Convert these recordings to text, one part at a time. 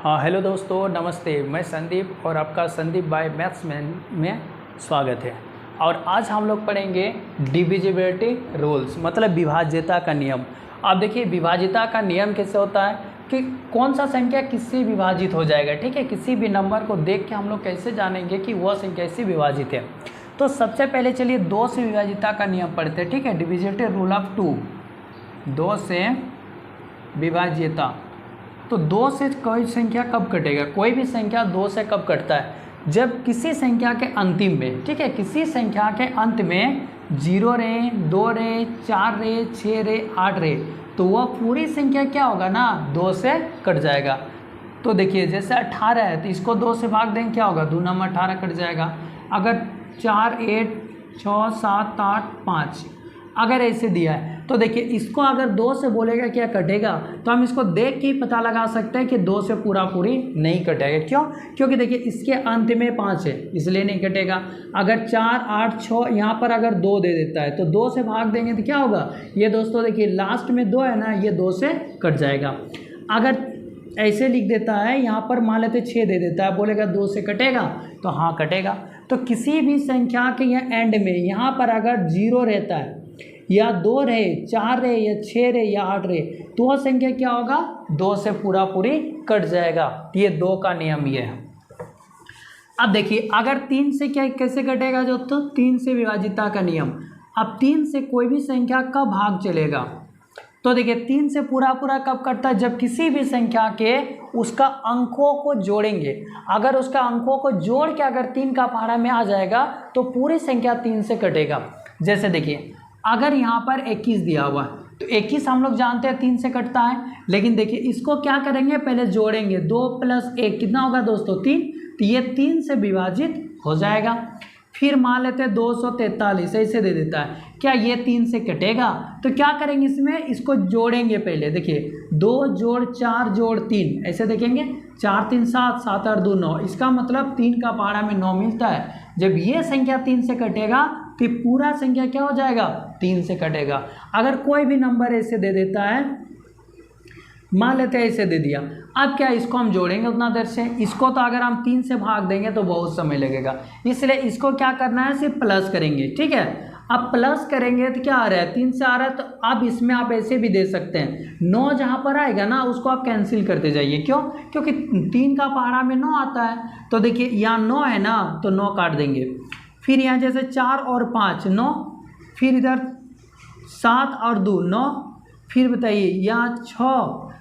Hello दोस्तों, नमस्ते। मैं संदीप और आपका संदीप बाय मैथ्स में स्वागत है। और आज हम लोग पढ़ेंगे डिविजिबिलिटी रूल्स, मतलब विभाज्यता का नियम। आप देखिए विभाज्यता का नियम कैसे होता है कि कौन सा संख्या किससे विभाजित हो जाएगा। ठीक है, किसी भी नंबर को देख के हम लोग कैसे जानेंगे कि वह संख्या इससे विभाजित है। तो सबसे पहले चलिए 2 से विभाज्यता का नियम पढ़ते हैं। ठीक है, डिविजिबिलिटी रूल ऑफ 2, 2 से विभाज्यता। तो 2 से कोई संख्या कब कटेगा? कोई भी संख्या 2 से कब कटता है? जब किसी संख्या के अंतिम में, ठीक है, किसी संख्या के अंत में 0 रहे, 2 रहे, 4 रहे, 6 रहे, 8 रहे, तो वह पूरी संख्या क्या होगा ना, 2 से कट जाएगा। तो देखिए जैसे 18 है तो इसको 2 से भाग देंगे, क्या होगा, 2 नंबर 18 कट जाएगा। अगर 4, 8, 6, 7, 8, 5 अगर ऐसे दिया है तो देखिए इसको अगर 2 से बोलेगा क्या कटेगा, तो हम इसको देख के ही पता लगा सकते हैं कि 2 से पूरी नहीं कटेगा। क्यों? क्योंकि देखिए इसके अंत में 5 है, इसलिए नहीं कटेगा। अगर 4, 8, 6 यहाँ पर अगर 2 दे देता है तो 2 से भाग देंगे तो क्या होगा, ये दोस्तों देखिए लास्ट में 2 है ना, ये 2 से कट जाएगा। अगर ऐसे लिख देता है, यहाँ पर मान लेते 6 दे देता है, बोलेगा 2 से कटेगा, तो हाँ कटेगा। तो किसी भी संख्या के यहाँ एंड में यहाँ पर अगर 0 रहता है या 2 रहे, 4 रहे या 6 रहे या 8 रहे, तो वह संख्या क्या होगा, 2 से पूरी कट जाएगा। ये 2 का नियम ये है। अब देखिए अगर 3 से क्या कैसे कटेगा दोस्तों, 3 से विभाज्यता का नियम। अब 3 से कोई भी संख्या का भाग चलेगा, तो देखिए 3 से पूरा कब कटता है, जब किसी भी संख्या के उसका अंकों को जोड़ेंगे। अगर उसका अंकों को जोड़ के अगर 3 का पहाड़ा में आ जाएगा तो पूरी संख्या 3 से कटेगा। जैसे देखिए अगर यहाँ पर 21 दिया हुआ है तो 21 हम लोग जानते हैं 3 से कटता है, लेकिन देखिए इसको क्या करेंगे, पहले जोड़ेंगे। 2 + 1 कितना होगा दोस्तों, 3, तो ये 3 से विभाजित हो जाएगा। फिर मान लेते हैं 243 ऐसे दे देता है, क्या ये 3 से कटेगा? तो क्या करेंगे, इसमें इसको जोड़ेंगे। पहले देखिए 2 + 4 + 3 ऐसे देखेंगे, 4 × 3 = 7, 7 और 2 = 9। इसका मतलब 3 का पहाड़ा में 9 मिलता है। जब ये संख्या 3 से कटेगा तो पूरा संख्या क्या हो जाएगा, 3 से कटेगा। अगर कोई भी नंबर ऐसे दे देता है, मान लेते हैं ऐसे दे दिया, अब क्या इसको हम जोड़ेंगे उतना देर से, इसको तो अगर हम 3 से भाग देंगे तो बहुत समय लगेगा, इसलिए इसको क्या करना है, सिर्फ प्लस करेंगे। ठीक है, अब प्लस करेंगे तो क्या आ रहा है, 3 से आ रहा है, तो अब इसमें आप ऐसे भी दे सकते हैं। 9 जहाँ पर आएगा ना उसको आप कैंसिल करते जाइए। क्यों? क्योंकि 3 का पहाड़ा में 9 आता है, तो देखिए यहाँ 9 है ना, तो 9 काट देंगे। फिर यहाँ जैसे 4 और 5 9, फिर इधर 7 और 2 9, फिर बताइए यहाँ 6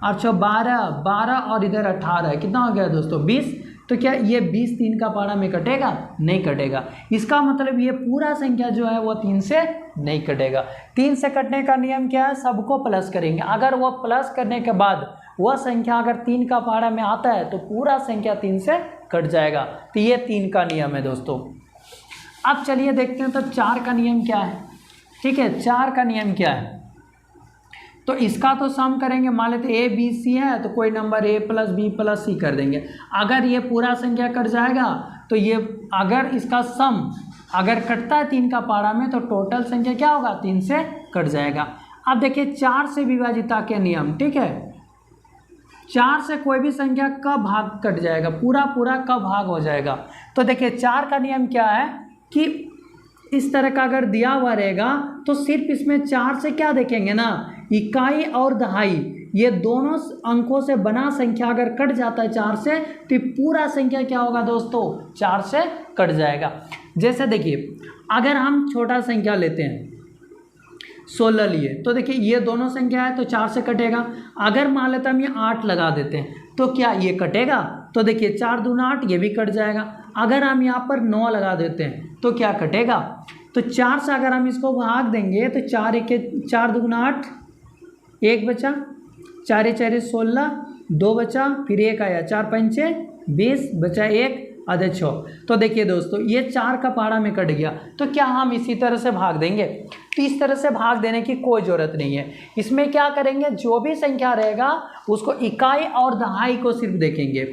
और 6 12 और इधर 18, कितना हो गया दोस्तों, 20। तो क्या ये 20 3 का पहाड़ा में कटेगा? नहीं कटेगा। इसका मतलब ये पूरा संख्या जो है वो 3 से नहीं कटेगा। 3 से कटने का नियम क्या है, सबको प्लस करेंगे। अगर वो प्लस करने के बाद वह संख्या अगर 3 का पहाड़ा में आता है तो पूरा संख्या 3 से कट जाएगा। तो ये 3 का नियम है दोस्तों। अब चलिए देखते हैं तो 4 का नियम क्या है। ठीक है, 4 का नियम क्या है, तो इसका तो सम करेंगे। मान लेते A B C है तो कोई नंबर A + B + C कर देंगे। अगर ये पूरा संख्या कट जाएगा तो ये अगर इसका सम अगर कटता है 3 का पहाड़ा में तो टोटल संख्या क्या होगा, 3 से कट जाएगा। अब देखिए 4 से विभाज्यता के नियम। ठीक है, 4 से कोई भी संख्या का भाग कट जाएगा, पूरा का भाग हो जाएगा। तो देखिए 4 का नियम क्या है कि इस तरह का अगर दिया हुआ रहेगा तो सिर्फ इसमें 4 से क्या देखेंगे ना, इकाई और दहाई, ये दोनों अंकों से बना संख्या अगर कट जाता है 4 से तो पूरा संख्या क्या होगा दोस्तों, 4 से कट जाएगा। जैसे देखिए अगर हम छोटा संख्या लेते हैं 16 लिए, तो देखिए ये दोनों संख्या है तो 4 से कटेगा। अगर मान लेते हम ये 8 लगा देते हैं तो क्या ये कटेगा? तो देखिए 4 दूना 8, ये भी कट जाएगा। अगर हम यहाँ पर 9 लगा देते हैं तो क्या कटेगा? तो 4 से अगर हम इसको भाग देंगे तो 4 दूना 8, 1 बचा, 4 4 16, 2 बचा, फिर 1 आया, 4 5 20 बचा 1 आधे 6। तो देखिए दोस्तों ये 4 का पहाड़ा में कट गया। तो क्या हम इसी तरह से भाग देंगे? तो इस तरह से भाग देने की कोई ज़रूरत नहीं है। इसमें क्या करेंगे, जो भी संख्या रहेगा उसको इकाई और दहाई को सिर्फ देखेंगे।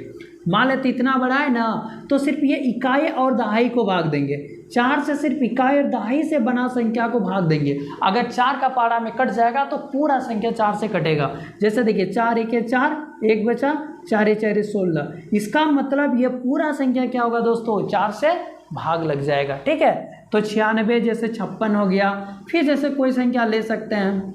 मान लेते इतना बड़ा है ना, तो सिर्फ ये इकाई और दहाई को भाग देंगे। 4 से सिर्फ इकाई और दहाई से बना संख्या को भाग देंगे। अगर 4 का पहाड़ा में कट जाएगा तो पूरा संख्या 4 से कटेगा। जैसे देखिए 4 1 4, 1 बचा, 4 4 16। इसका मतलब ये पूरा संख्या क्या होगा दोस्तों, 4 से भाग लग जाएगा। ठीक है, तो 96 जैसे 56 हो गया। फिर जैसे कोई संख्या ले सकते हैं,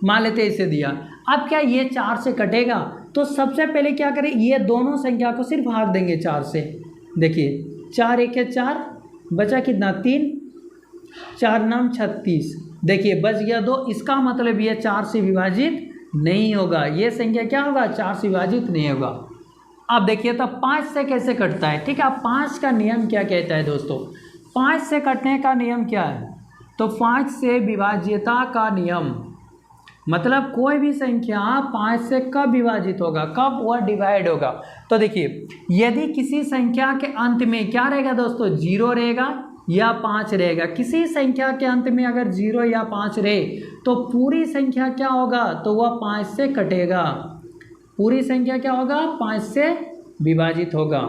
मान लेते इसे दिया। अब क्या ये 4 से कटेगा, तो सबसे पहले क्या करें, ये दोनों संख्या को सिर्फ भाग देंगे 4 से। देखिए 4 1 4, बचा कितना 3, 4 9 36। देखिए बच गया 2। इसका मतलब ये 4 से विभाजित नहीं होगा, ये संख्या क्या होगा, 4 से विभाजित नहीं होगा। अब देखिए तो 5 से कैसे कटता है। ठीक है, 5 का नियम क्या कहता है दोस्तों, 5 से कटने का नियम क्या है, तो 5 से विभाज्यता का नियम, मतलब कोई भी संख्या 5 से कब विभाजित होगा, कब वह डिवाइड होगा। तो देखिए यदि किसी संख्या के अंत में क्या रहेगा दोस्तों, 0 रहेगा या 5 रहेगा। किसी संख्या के अंत में अगर 0 या 5 रहे तो पूरी संख्या क्या होगा, तो वह 5 से कटेगा। पूरी संख्या क्या होगा, 5 से विभाजित होगा,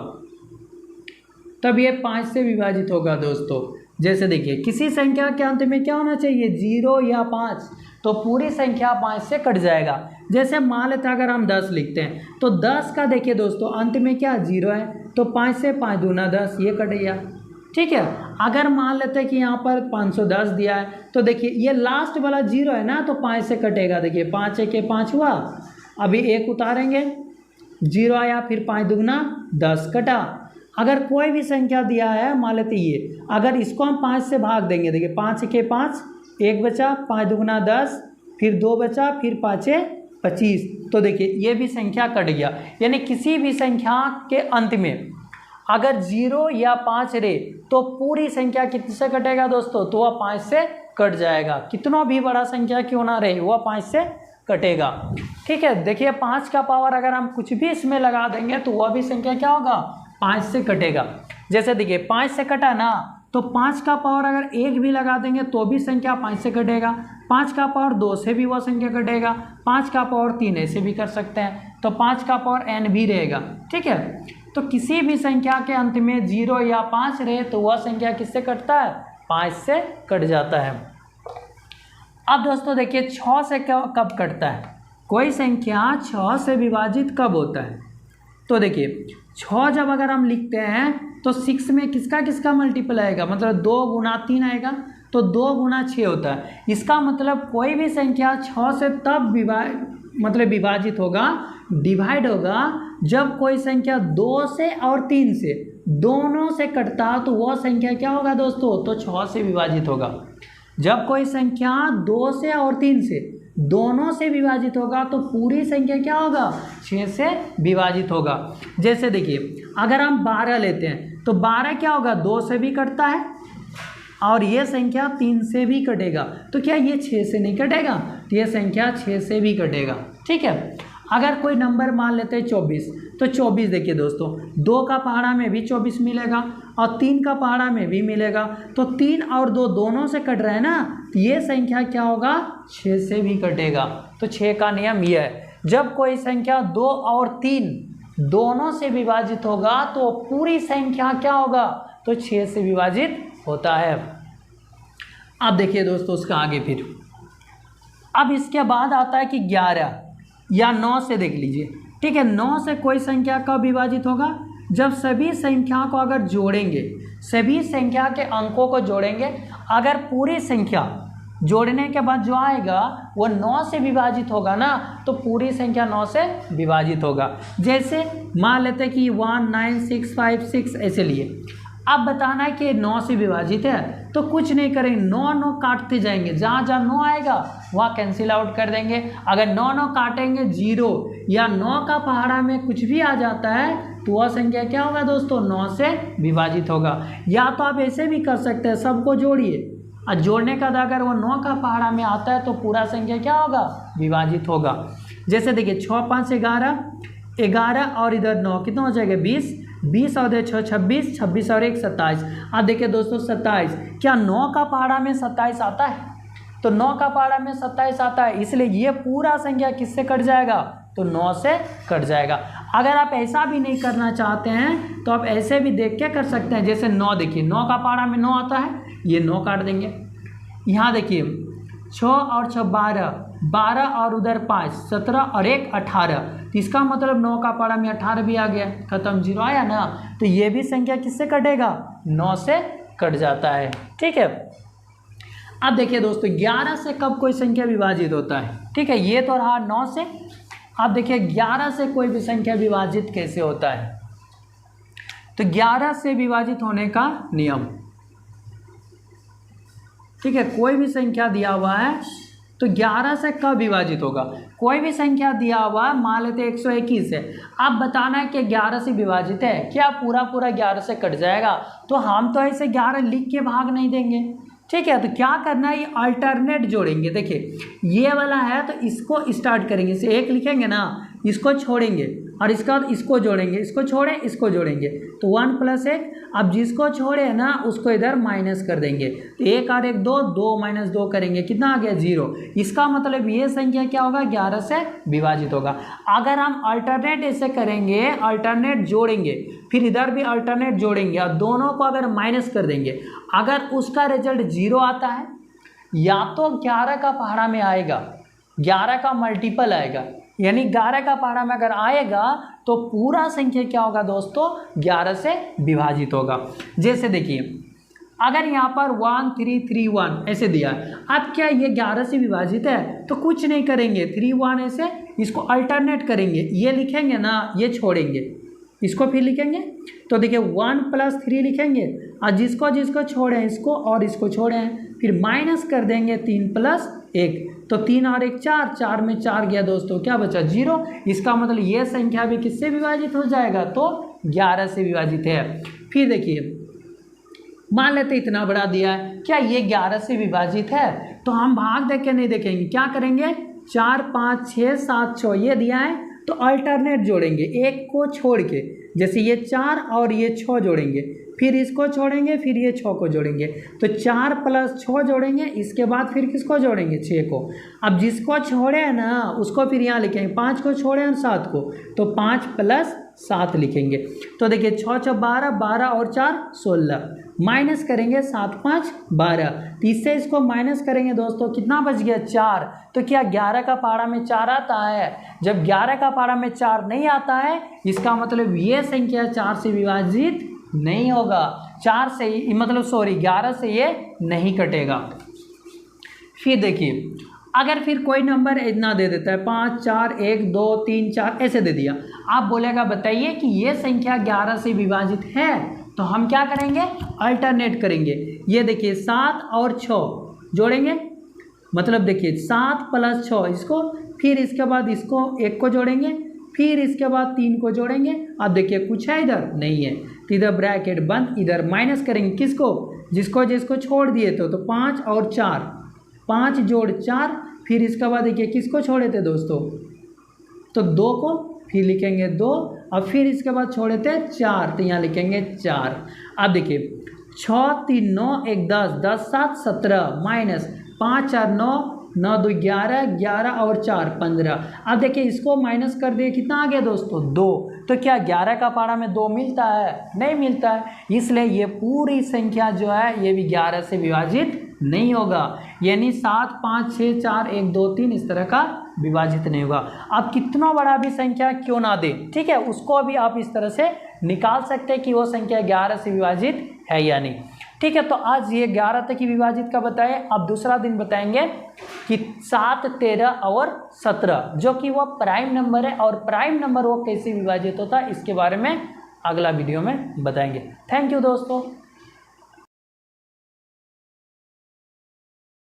तब ये 5 से विभाजित होगा दोस्तों। जैसे देखिए किसी संख्या के अंत में क्या होना चाहिए, 0 या 5, तो पूरी संख्या 5 से कट जाएगा। जैसे मान लेते हैं अगर हम 10 लिखते हैं, तो 10 का देखिए दोस्तों अंत में क्या 0 है, तो 5 से 5 दूना 10, ये कट गया। ठीक है, अगर मान लेते हैं कि यहाँ पर 510 दिया है, तो देखिए ये लास्ट वाला 0 है ना, तो 5 से कटेगा। देखिए 5 1 5 हुआ, अभी 1 उतारेंगे, 0 आया, फिर 5 दूना 10 कटा। अगर कोई भी संख्या दिया है, मान लेते ये, अगर इसको हम 5 से भाग देंगे, देखिए 5 1 5, 1 बचा, 5 दूना 10, फिर 2 बचा, फिर 5 25। तो देखिए ये भी संख्या कट गया। यानी किसी भी संख्या के अंत में अगर 0 या 5 रहे तो पूरी संख्या कितने से कटेगा दोस्तों, तो वह 5 से कट जाएगा। कितना भी बड़ा संख्या क्यों ना रहे, वह 5 से कटेगा। ठीक है, देखिए 5 का पावर अगर हम कुछ भी इसमें लगा देंगे तो वह भी संख्या क्या होगा, 5 से कटेगा। जैसे देखिए 5 से कटा ना, तो 5 का पावर अगर 1 भी लगा देंगे तो भी संख्या 5 से कटेगा। 5 का पावर 2 से भी वह संख्या कटेगा। 5 का पावर 3 ऐसे भी कर सकते हैं, तो 5 का पावर n भी रहेगा। ठीक है, तो किसी भी संख्या के अंत में 0 या 5 रहे तो वह संख्या किससे कटता है, 5 से कट जाता है। अब दोस्तों देखिए 6 से कब कटता है, कोई संख्या 6 से विभाजित कब होता है। तो देखिए 6 जब अगर हम लिखते हैं तो 6 में किसका किसका मल्टीपल आएगा, मतलब 2 गुना 3 आएगा, तो 2 गुना 6 होता है। इसका मतलब कोई भी संख्या 6 से तब विभाजित होगा, डिवाइड होगा, जब कोई संख्या 2 से और 3 से दोनों से कटता, तो वह संख्या क्या होगा दोस्तों, तो 6 से विभाजित होगा। जब कोई संख्या 2 से और 3 से दोनों से विभाजित होगा तो पूरी संख्या क्या होगा, 6 से विभाजित होगा। जैसे देखिए अगर हम 12 लेते हैं तो 12 क्या होगा, 2 से भी कटता है और ये संख्या 3 से भी कटेगा, तो क्या ये 6 से नहीं कटेगा, तो ये संख्या 6 से भी कटेगा। ठीक है, अगर कोई नंबर मान लेते हैं 24, तो 24 देखिए दोस्तों 2 का पहाड़ा में भी 24 मिलेगा और 3 का पहाड़ा में भी मिलेगा, तो 3 और 2 दोनों से कट रहा है ना, तो ये संख्या क्या होगा, 6 से भी कटेगा। तो 6 का नियम यह है, जब कोई संख्या 2 और 3 दोनों से विभाजित होगा तो पूरी संख्या क्या होगा, तो 6 से विभाजित होता है। अब देखिए दोस्तों उसका आगे फिर, अब इसके बाद आता है कि 11 या 9 से देख लीजिए। ठीक है, 9 से कोई संख्या कब विभाजित होगा, जब सभी संख्या को अगर जोड़ेंगे, सभी संख्या के अंकों को जोड़ेंगे, अगर पूरी संख्या जोड़ने के बाद जो आएगा वो 9 से विभाजित होगा ना, तो पूरी संख्या 9 से विभाजित होगा। जैसे मान लेते कि 1 9 6 5 6 ऐसे लिए। अब बताना है कि 9 से विभाजित है, तो कुछ नहीं करेंगे, 9 9 काटते जाएंगे, जहाँ जहाँ 9 आएगा वहाँ कैंसिल आउट कर देंगे। अगर 9 9 काटेंगे 0 या 9 का पहाड़ा में कुछ भी आ जाता है तो वह संख्या क्या होगा दोस्तों, 9 से विभाजित होगा। या तो आप ऐसे भी कर सकते हैं, सबको जोड़िए और जोड़ने का अगर वो 9 का पहाड़ा में आता है तो पूरा संख्या क्या होगा, विभाजित होगा। जैसे देखिए 6 5 11, 11 और इधर 9 कितना हो जाएगा, 20, 20 और 6 26, 26 और 1 27। अब देखिए दोस्तों 27, क्या 9 का पहाड़ा में 27 आता है, तो 9 का पहाड़ा में 27 आता है, इसलिए ये पूरा संख्या किससे कट जाएगा, तो 9 से कट जाएगा। अगर आप ऐसा भी नहीं करना चाहते हैं तो आप ऐसे भी देख के कर सकते हैं। जैसे 9 देखिए, 9 का पहाड़ा में 9 आता है, ये 9 काट देंगे। यहाँ देखिए 6 और 6 12, 12 और उधर 5 17 और 1 18, तो इसका मतलब 9 का पहाड़ा में 18 भी आ गया, खत्म, 0 आया ना। तो ये भी संख्या किससे कटेगा? 9 से कट जाता है। ठीक है, अब देखिए दोस्तों 11 से कब कोई संख्या विभाजित होता है? ठीक है, ये तो रहा 9 से। अब देखिए 11 से कोई भी संख्या विभाजित कैसे होता है? तो 11 से विभाजित होने का नियम, ठीक है, कोई भी संख्या दिया हुआ है तो 11 से कब विभाजित होगा? कोई भी संख्या दिया हुआ है, मान लेते 121 है, अब बताना है कि 11 से विभाजित है, क्या पूरा 11 से कट जाएगा? तो हम तो ऐसे 11 लिख के भाग नहीं देंगे। ठीक है, तो क्या करना है, ये अल्टरनेट जोड़ेंगे। देखिए ये वाला है तो इसको स्टार्ट करेंगे, इसे 1 लिखेंगे ना, इसको छोड़ेंगे और इसका इसको जोड़ेंगे, इसको छोड़े इसको जोड़ेंगे, तो 1 + 1। अब जिसको छोड़े ना उसको इधर माइनस कर देंगे, तो 1 और 1 2, 2 - 2 करेंगे, कितना आ गया? 0। इसका मतलब ये संख्या क्या होगा? 11 से विभाजित होगा। अगर हम अल्टरनेट ऐसे करेंगे, अल्टरनेट जोड़ेंगे, फिर इधर भी अल्टरनेट जोड़ेंगे और दोनों को अगर माइनस कर देंगे, अगर उसका रिजल्ट 0 आता है, या तो 11 का पहाड़ा में आएगा, 11 का मल्टीपल आएगा, यानी 11 का पहाड़ा में अगर आएगा तो पूरा संख्या क्या होगा दोस्तों? 11 से विभाजित होगा। जैसे देखिए अगर यहाँ पर 1 3 3 1 ऐसे दिया है, अब क्या ये 11 से विभाजित है? तो कुछ नहीं करेंगे, 3 1 ऐसे इसको अल्टरनेट करेंगे, ये लिखेंगे ना, ये छोड़ेंगे, इसको फिर लिखेंगे, तो देखिए 1 + 3 लिखेंगे और जिसको जिसको छोड़े इसको और इसको छोड़े, फिर माइनस कर देंगे 3 + 1, तो 3 और 1 4, 4 में 4 गया दोस्तों, क्या बचा? 0। इसका मतलब ये संख्या भी किससे विभाजित हो जाएगा? तो 11 से विभाजित है। फिर देखिए मान लेते इतना बड़ा दिया है, क्या ये 11 से विभाजित है? तो हम भाग देख के नहीं देखेंगे, क्या करेंगे? 4 5 6 7 6 ये दिया है तो अल्टरनेट जोड़ेंगे, एक को छोड़ के, जैसे ये 4 और ये 6 जोड़ेंगे, फिर इसको छोड़ेंगे, फिर ये 6 को जोड़ेंगे, तो 4 + 6 जोड़ेंगे, इसके बाद फिर किसको जोड़ेंगे? 6 को। अब जिसको छोड़े हैं ना उसको फिर यहाँ लिखेंगे, 5 को छोड़े हैं 7 को, तो 5 + 7 लिखेंगे। तो देखिए 6 6 12, 12 और 4 16, माइनस करेंगे 7 5 12, तो इससे इसको माइनस करेंगे दोस्तों, कितना बच गया? 4। तो क्या 11 का पहाड़ा में 4 आता है? जब 11 का पहाड़ा में 4 नहीं आता है, इसका मतलब ये संख्या 4 से विभाजित नहीं होगा, 4 से मतलब 11 से ये नहीं कटेगा। फिर देखिए अगर फिर कोई नंबर इतना दे देता है, 5 4 1 2 3 4 ऐसे दे दिया, आप बोलेगा बताइए कि ये संख्या 11 से विभाजित है, तो हम क्या करेंगे? अल्टरनेट करेंगे। ये देखिए 7 और 6 जोड़ेंगे, मतलब देखिए 7 + 6 इसको, फिर इसके बाद इसको 1 को जोड़ेंगे, फिर इसके बाद 3 को जोड़ेंगे। अब देखिए कुछ है इधर? नहीं है, तो इधर ब्रैकेट बंद, इधर माइनस करेंगे, किसको? जिसको जिसको छोड़ दिए तो 5 और 4, 5 जोड़ 4, फिर इसके बाद देखिए किसको छोड़े थे दोस्तों? तो 2 को, फिर लिखेंगे 2 और फिर इसके बाद छोड़े थे 4, तो यहाँ लिखेंगे 4। अब देखिए 6 3 9 1 10, 10 7 17, माइनस 5 4 9, 9 2 11, 11 और 4 15। अब देखिए इसको माइनस कर दिए, कितना आ गया दोस्तों? 2। तो क्या 11 का पहाड़ा में 2 मिलता है? नहीं मिलता है, इसलिए ये पूरी संख्या जो है ये भी 11 से विभाजित नहीं होगा, यानी 7 5 6 4 1 2 3 इस तरह का विभाजित नहीं होगा। आप कितना बड़ा भी संख्या क्यों ना दे, ठीक है, उसको भी आप इस तरह से निकाल सकते हैं कि वो संख्या 11 से विभाजित है या नहीं। ठीक है, तो आज ये 11 तक ही विभाजित का बताए। अब दूसरा दिन बताएंगे कि 7 13 और 17 जो कि वो प्राइम नंबर है, और प्राइम नंबर वो कैसे विभाजित होता है इसके बारे में अगला वीडियो में बताएंगे। थैंक यू दोस्तों।